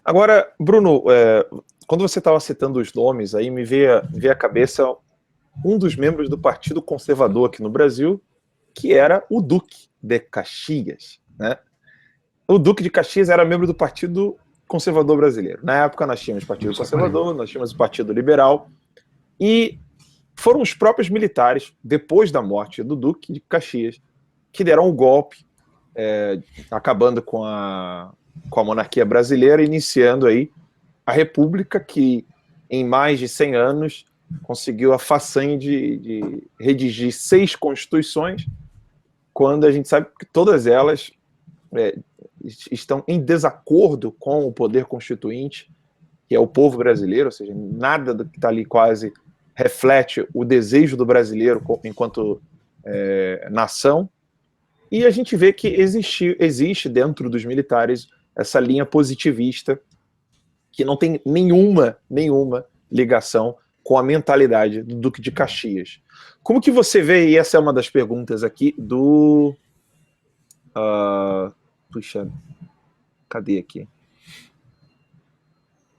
Agora, Bruno, quando você estava citando os nomes, aí me veio à cabeça um dos membros do Partido Conservador aqui no Brasil, que era o Duque de Caxias, né? O Duque de Caxias era membro do Partido Conservador Brasileiro. Na época nós tínhamos o Partido Conservador, nós tínhamos o Partido Liberal, e foram os próprios militares, depois da morte do Duque de Caxias, que deram o golpe, acabando com a monarquia brasileira, iniciando aí a República, que em mais de 100 anos conseguiu a façanha de redigir 6 constituições, quando a gente sabe que todas elas estão em desacordo com o poder constituinte, que é o povo brasileiro, ou seja, nada do que está ali quase reflete o desejo do brasileiro enquanto nação. E a gente vê que existe dentro dos militares essa linha positivista que não tem nenhuma ligação com a mentalidade do Duque de Caxias. Como que você vê, e essa é uma das perguntas aqui do... puxa, cadê aqui?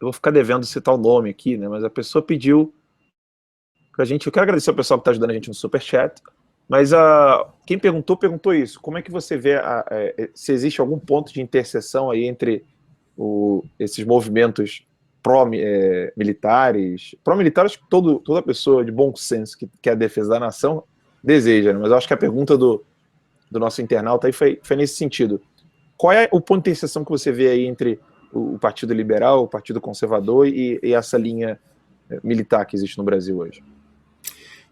Eu vou ficar devendo citar o nome aqui, né? Mas a pessoa pediu pra gente... Eu quero agradecer ao pessoal que está ajudando a gente no Superchat, mas quem perguntou isso. Como é que você vê se existe algum ponto de interseção aí entre esses movimentos pró-militares, que toda pessoa de bom senso que quer a defesa da nação deseja, né? Mas eu acho que a pergunta do nosso internauta aí foi nesse sentido. Qual é o ponto de interseção que você vê aí entre o Partido Liberal, o Partido Conservador e essa linha militar que existe no Brasil hoje?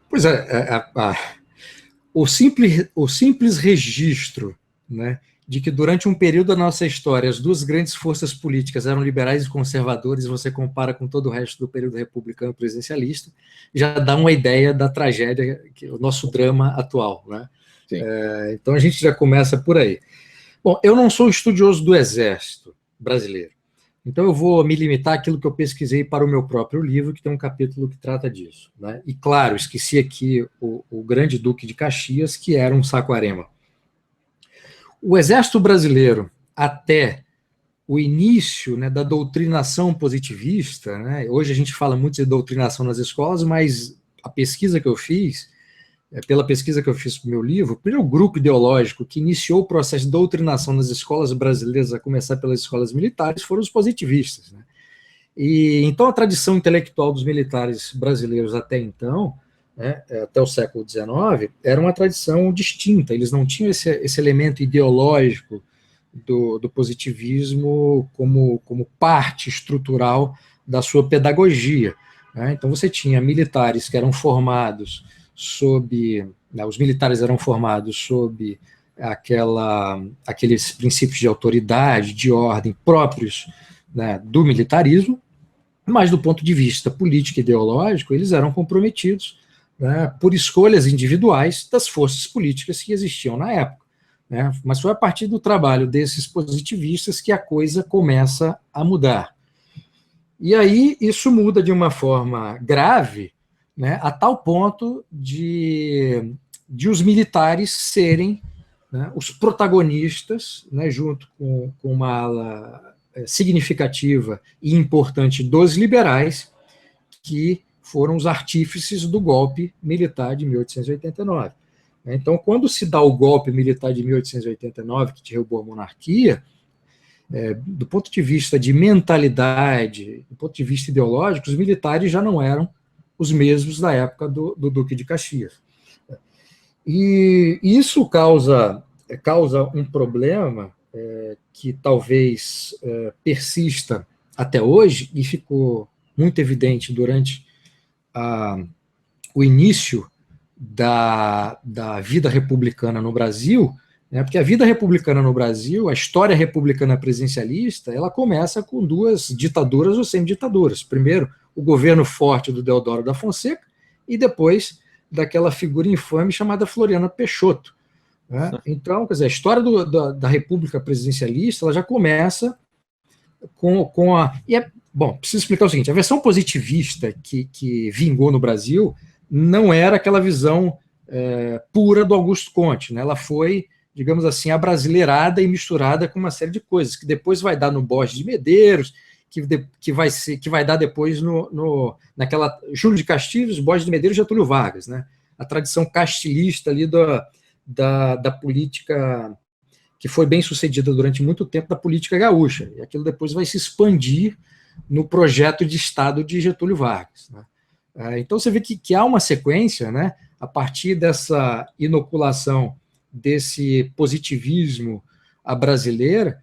Pois o simples registro, né, de que durante um período da nossa história as duas grandes forças políticas eram liberais e conservadores, você compara com todo o resto do período republicano presidencialista, já dá uma ideia da tragédia, o nosso drama atual, né? Então a gente já começa por aí. Bom, eu não sou estudioso do Exército brasileiro, então eu vou me limitar àquilo que eu pesquisei para o meu próprio livro, que tem um capítulo que trata disso, né? E claro, esqueci aqui o grande Duque de Caxias, que era um Saquarema. O Exército brasileiro, até o início, né, da doutrinação positivista, né, hoje a gente fala muito de doutrinação nas escolas, mas a pesquisa que eu fiz, pela pesquisa que eu fiz para o meu livro, o primeiro grupo ideológico que iniciou o processo de doutrinação nas escolas brasileiras, a começar pelas escolas militares, foram os positivistas, né? E então a tradição intelectual dos militares brasileiros até então, né, até o século XIX, era uma tradição distinta. Eles não tinham esse elemento ideológico do positivismo como parte estrutural da sua pedagogia, né? Então você tinha militares que eram formados os militares eram formados sob aqueles princípios de autoridade, de ordem próprios, né, do militarismo, mas do ponto de vista político e ideológico, eles eram comprometidos, né, por escolhas individuais das forças políticas que existiam na época, né? Mas foi a partir do trabalho desses positivistas que a coisa começa a mudar. E aí isso muda de uma forma grave, né, a tal ponto de os militares serem, né, os protagonistas, né, junto com uma ala significativa e importante dos liberais, que foram os artífices do golpe militar de 1889. Então, quando se dá o golpe militar de 1889, que derrubou a monarquia, do ponto de vista de mentalidade, do ponto de vista ideológico, os militares já não eram os mesmos da época do Duque de Caxias. E isso causa um problema que talvez persista até hoje, e ficou muito evidente durante o início da vida republicana no Brasil, né, porque a vida republicana no Brasil, a história republicana presidencialista, ela começa com 2 ditaduras ou semiditaduras. Primeiro, o governo forte do Deodoro da Fonseca, e depois daquela figura infame chamada Floriano Peixoto, né? Então, quer dizer, a história da República Presidencialista ela já começa com a... Bom, preciso explicar o seguinte, a versão positivista que vingou no Brasil não era aquela visão pura do Augusto Conte, né? Ela foi, digamos assim, abrasileirada e misturada com uma série de coisas, que depois vai dar no Borges de Medeiros, que vai dar depois naquela Júlio de Castilhos, Borges de Medeiros e Getúlio Vargas, né? A tradição castilhista ali da política que foi bem sucedida durante muito tempo, da política gaúcha, e aquilo depois vai se expandir no projeto de Estado de Getúlio Vargas, né? Então você vê que há uma sequência, né, a partir dessa inoculação desse positivismo à brasileira,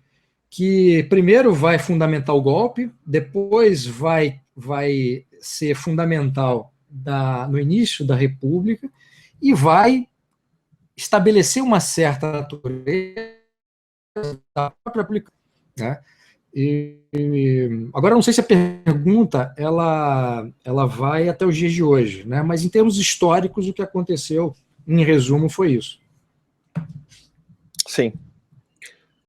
que primeiro vai fundamentar o golpe, depois vai ser fundamental no início da República e vai estabelecer uma certa natureza da própria aplicação, né? Agora, não sei se a pergunta ela vai até os dias de hoje, né? Mas em termos históricos, o que aconteceu, em resumo, foi isso. Sim.